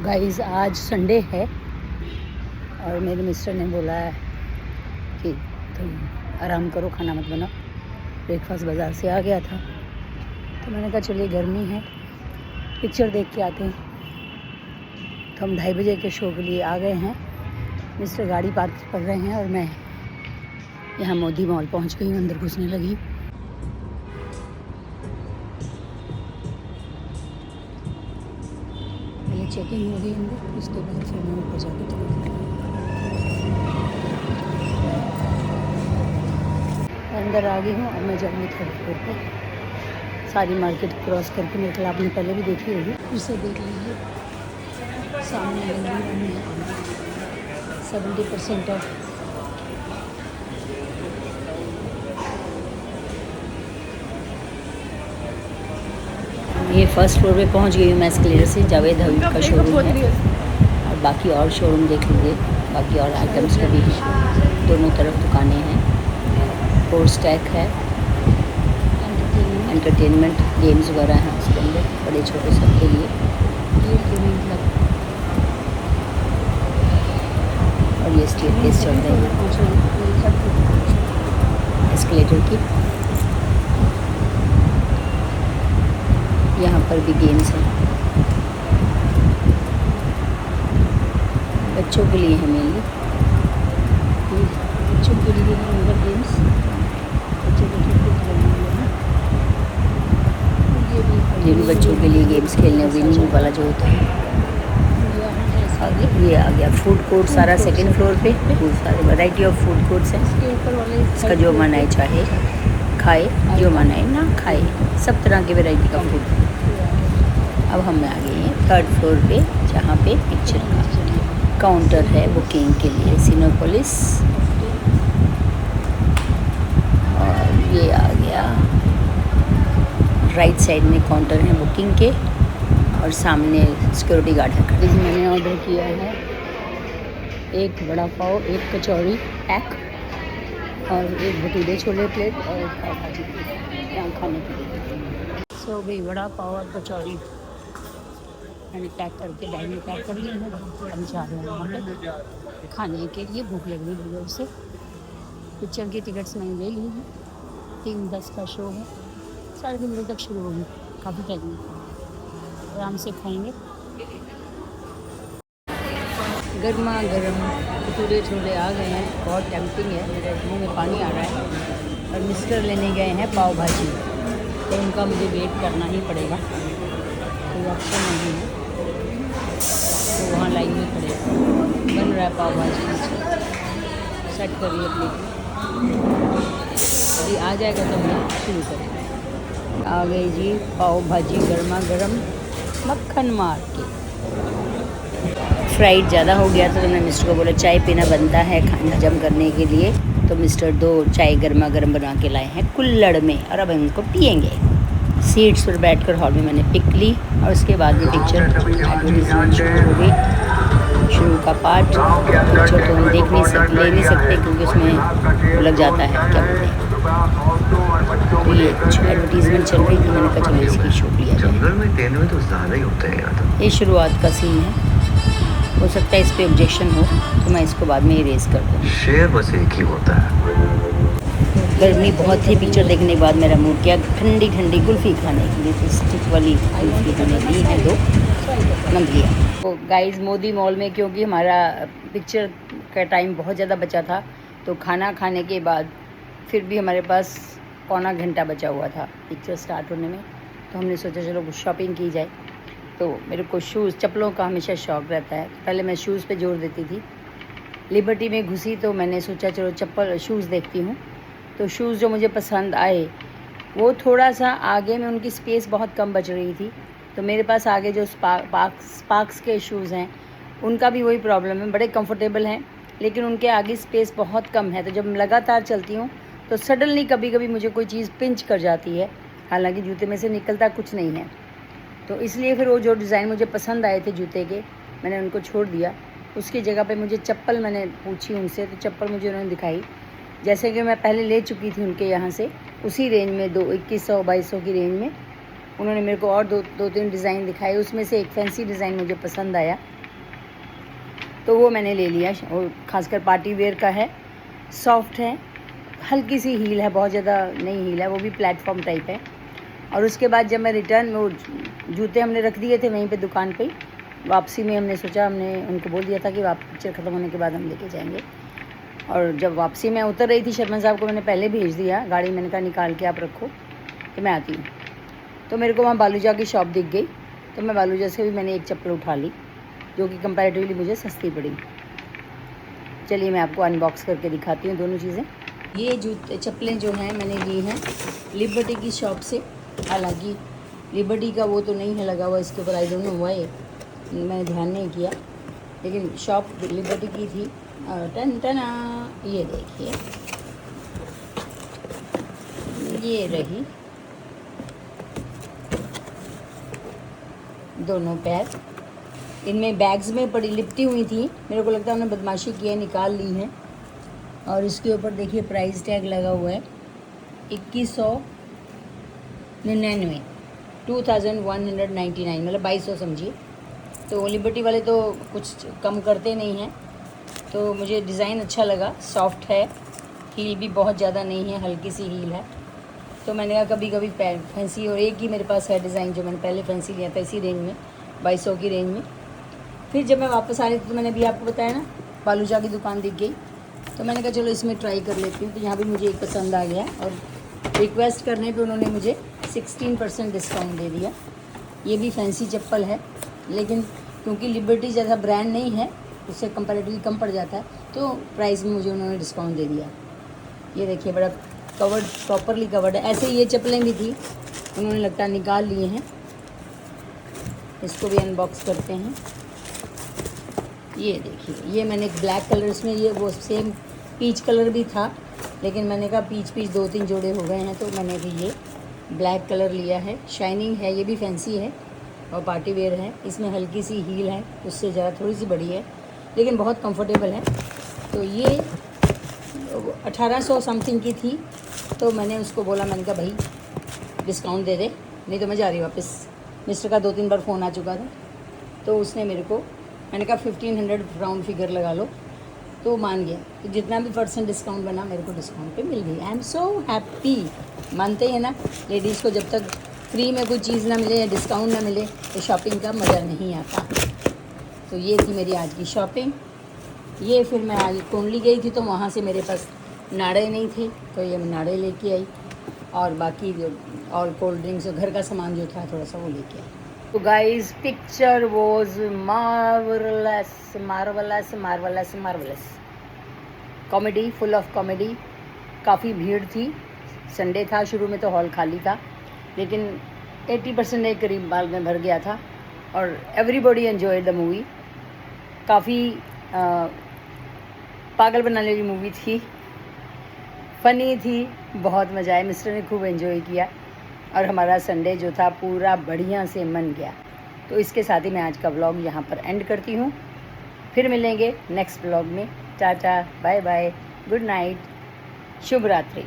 Guys आज Sunday है और मेरे मिस्टर ने बोला है कि तुम आराम करो, खाना मत बनाओ। ब्रेकफास्ट बाज़ार से आ गया था तो मैंने कहा चलिए गर्मी है, पिक्चर देख के आते हैं। तो हम 2:30 बजे के शो के लिए आ गए हैं। मिस्टर गाड़ी पार्क कर रहे हैं और मैं यहाँ मोदी मॉल पहुँच गई हूँ, अंदर घुसने लगी। चेकिंग हो गई अंदर, उसके बाद फिर मैं ऊपर जाके अंदर आ गई हूँ। अब मैं जाऊँगी 3rd फ्लोर पर। सारी मार्केट क्रॉस करके, मेरे ख्याल आपने पहले भी देखी होगी, उसे देख लीजिए। सामने 70% ऑफ। ये 1st फ्लोर पे पहुंच गई हूँ मैं एस्केलेटर से। जावेद हबीब का शोरूम है और बाकी और शोरूम देख लीजिए, बाकी और आइटम्स के भी दोनों तरफ दुकानें हैं। फोर स्टैक है, एंटरटेनमेंट गेम्स वगैरह हैं उसके अंदर, बड़े छोटे सबके लिए। और ये स्टेयरकेस चल रहे हैं एस्केलेटर की। यहाँ पर भी गेम्स हैं, बच्चों के लिए है मेनली, बच्चों के लिए अंदर गेम्स। जिन बच्चों के लिए गेम्स खेलने विनिंग वाला जो होता है। ये आ गया फूड कोर्ट सारा 2nd फ्लोर पे। बहुत सारे वैरायटी ऑफ फूड कोर्ट्स हैं। इसका जो मन आए चाहे खाए, जो मन आए ना खाए, सब तरह के वैरायटी का फूड। अब हम आ गए हैं 3rd फ्लोर पे, जहाँ पे पिक्चर का काउंटर है बुकिंग के लिए, सिनेपोलिस। और ये आ गया राइट साइड में काउंटर है बुकिंग के और सामने सिक्योरिटी गार्ड है खड़े। मैंने ऑर्डर किया है एक वड़ा पाव, एक कचौड़ी पैक और एक भटूरे छोले प्लेट और पाव भाजी यहाँ खाने के लिए। सो भाई वड़ा पाव और कचौड़ी मैंने पैक करके बैग में पैक कर लिया है। हम जा रहे हैं वहाँ पर खाने के लिए। भूख लग रही है उससे। पिक्चर की टिकट्स मैंने ले ली हैं। 3:10 का शो है, 3:30 बजे तक शुरू होगी। काफ़ी टाइम आराम से खाएंगे। गर्मा गर्म भटूरे छोले आ गए हैं। बहुत टेम्पटिंग है, मेरे मुँह में पानी आ रहा है। और मिस्टर लेने गए हैं पाव भाजी, तो उनका मुझे वेट करना ही पड़ेगा, कोई ऑप्शन नहीं है। तो वहाँ लाइन में खड़े बन रहा है पाव भाजी। सेट करिए प्लेट, अभी आ जाएगा तो हम शुरू करेंगे। आ गई जी पाव भाजी गर्मा गर्म, मक्खन मार के। फ्राइड ज़्यादा हो गया था तो मैं मिस्टर को बोला चाय पीना बनता है खाना हजम करने के लिए। तो मिस्टर 2 चाय गर्मा गर्म बना के लाए हैं कुल्हड़ में और अब हम इनको पियेंगे। सीट्स पर बैठकर हॉल में मैंने पिक ली और उसके बाद ये पिक्चर एडवर्टीजमेंट शुरू हो गई। शुरू का पार्ट पिक्चर तो हम ले नहीं सकते क्योंकि उसमें लग जाता है क्या बोलते हैं। तो ये कुछ एडवर्टीजमेंट चल रही थी, मैंने कहा चलो इसकी शूट लिया जाए। जंगल में तेंदुए तो ज़्यादा ही होते हैं यार। ये शुरुआत का सीन है, हो सकता है इस पर ऑब्जेक्शन हो तो मैं इसको बाद में इरेज कर दूँ। शेर बस एक ही होता है। गर्मी बहुत थी, पिक्चर देखने के बाद मेरा मूड किया ठंडी ठंडी कुल्फ़ी खाने के लिए। तो स्टिक वाली कुल्फ़ी मैंने ली है 2, मंग लिया। तो गाइस मोदी मॉल में क्योंकि हमारा पिक्चर का टाइम बहुत ज़्यादा बचा था, तो खाना खाने के बाद फिर भी हमारे पास पौना घंटा बचा हुआ था पिक्चर स्टार्ट होने में। तो हमने सोचा चलो कुछ शॉपिंग की जाए। तो मेरे को शूज़ चप्पलों का हमेशा शौक़ रहता है, पहले मैं शूज़ पे जोर देती थी। लिबर्टी में घुसी तो मैंने सोचा चलो शूज़ देखती हूँ। तो शूज़ जो मुझे पसंद आए वो थोड़ा सा आगे में उनकी स्पेस बहुत कम बच रही थी। तो मेरे पास आगे जो स्पार्क्स के शूज़ हैं उनका भी वही प्रॉब्लम है, बड़े कंफर्टेबल हैं लेकिन उनके आगे स्पेस बहुत कम है। तो जब लगातार चलती हूँ तो सडनली कभी कभी मुझे कोई चीज़ पिंच कर जाती है, हालांकि जूते में से निकलता कुछ नहीं है। तो इसलिए फिर वो जो डिज़ाइन मुझे पसंद आए थे जूते के, मैंने उनको छोड़ दिया। उसकी जगह पे मुझे चप्पल मैंने पूछी उनसे, तो चप्पल मुझे उन्होंने दिखाई। जैसे कि मैं पहले ले चुकी थी उनके यहाँ से, उसी रेंज में 2100-2200 की रेंज में उन्होंने मेरे को और दो तीन डिज़ाइन दिखाए। उसमें से एक फैंसी डिज़ाइन मुझे पसंद आया तो वो मैंने ले लिया। और ख़ासकर पार्टी वेयर का है, सॉफ्ट है, हल्की सी हील है, बहुत ज़्यादा नहीं हील है, वो भी प्लेटफॉर्म टाइप है। और उसके बाद जब मैं रिटर्न, वो जूते हमने रख दिए थे वहीं पे दुकान पे, वापसी में हमने सोचा, हमने उनको बोल दिया था कि पिक्चर ख़त्म होने के बाद हम लेके जाएंगे। और जब वापसी में उतर रही थी, शर्मा साहब को मैंने पहले भेज दिया गाड़ी, मैंने कहा निकाल के आप रखो तो मैं आती हूँ। तो मेरे को वहाँ बालूजा की शॉप दिख गई, तो मैं बालूजा से भी मैंने एक चप्पल उठा ली, जो कि कंपैरेटिवली मुझे सस्ती पड़ी। चलिए मैं आपको अनबॉक्स करके दिखाती हूँ दोनों चीज़ें। ये चप्पलें जो हैं मैंने ली हैं लिबर्टी की शॉप से। हालांकि लिबर्टी का वो तो नहीं है लगा हुआ इसके ऊपर, आई डोंट नो व्हाई, मैंने ध्यान नहीं किया, लेकिन शॉप लिबर्टी की थी। और टन टना, ये देखिए, ये रही दोनों पैर। इनमें बैग्स में पड़ी लिपटी हुई थी, मेरे को लगता है उन्होंने बदमाशी की है, निकाल ली है। और इसके ऊपर देखिए प्राइस टैग लगा हुआ है 2199, 2199, मतलब 2200 समझिए। तो लिबर्टी वाले तो कुछ कम करते नहीं हैं। तो मुझे डिज़ाइन अच्छा लगा, सॉफ्ट है, हील भी बहुत ज़्यादा नहीं है, हल्की सी हील है। तो मैंने कहा कभी कभी फैंसी, और एक ही मेरे पास है डिज़ाइन जो मैंने पहले फैंसी लिया था इसी रेंज में, 2200 की रेंज में। फिर जब मैं वापस आ रही थी तो मैंने भी आपको बताया ना, बालूजा की दुकान दिख गई, तो मैंने कहा चलो इसमें ट्राई कर लेती हूँ। तो यहाँ भी मुझे एक पसंद आ गया, और रिक्वेस्ट करने पे उन्होंने मुझे 16% डिस्काउंट दे दिया। ये भी फैंसी चप्पल है, लेकिन क्योंकि लिबर्टी जैसा ब्रांड नहीं है, उससे कंपैरेटिवली कम पड़ जाता है, तो प्राइस में मुझे उन्होंने डिस्काउंट दे दिया। ये देखिए बड़ा कवर्ड, प्रॉपरली कवर्ड है। ऐसे ये चप्पलें भी थी, उन्होंने लगता है निकाल लिए हैं। इसको भी अनबॉक्स करते हैं। ये देखिए, ये मैंने एक ब्लैक कलर, इसमें ये वो सेम पीच कलर भी था, लेकिन मैंने कहा पीच 2-3 जोड़े हो गए हैं, तो मैंने भी ये ब्लैक कलर लिया है। शाइनिंग है, ये भी फैंसी है और पार्टी वेयर है। इसमें हल्की सी हील है, उससे ज़्यादा थोड़ी सी बड़ी है, लेकिन बहुत कंफर्टेबल है। तो ये 1800 समथिंग की थी, तो मैंने उसको बोला, मैंने कहा भाई डिस्काउंट दे दे, नहीं तो मैं जा रही वापस। मिस्टर का 2-3 बार फ़ोन आ चुका था, तो उसने मेरे को, मैंने कहा 1500 राउंड फिगर लगा लो, तो मान गया। तो जितना भी % डिस्काउंट बना मेरे को डिस्काउंट पे मिल गई। I am so happy. मानते हैं ना, लेडीज़ को जब तक फ्री में कोई चीज़ ना मिले या डिस्काउंट ना मिले तो शॉपिंग का मज़ा नहीं आता। तो ये थी मेरी आज की शॉपिंग। ये फिर मैं आज कुंडली गई थी, तो वहाँ से मेरे पास नाड़े नहीं थे, तो ये मैं नाड़े लेके आई, और बाकी जो और कोल्ड ड्रिंक्स और घर का सामान जो था थोड़ा सा वो लेके आई। तो guys, picture was marvellous marvellous marvellous marvellous. Comedy, full of comedy. काफ़ी भीड़ थी, संडे था, शुरू में तो हॉल खाली था, लेकिन 80% के करीब बाल में भर गया था, और एवरीबॉडी एंजॉयड द मूवी। काफ़ी पागल बनाने वाली मूवी थी, फ़नी थी, बहुत मज़ा आया। मिस्टर ने खूब एंजॉय किया, और हमारा संडे जो था पूरा बढ़िया से मन गया। तो इसके साथ ही मैं आज का व्लॉग यहाँ पर एंड करती हूँ। फिर मिलेंगे नेक्स्ट व्लॉग में। Tata, bye bye, good night, शुभ रात्रि।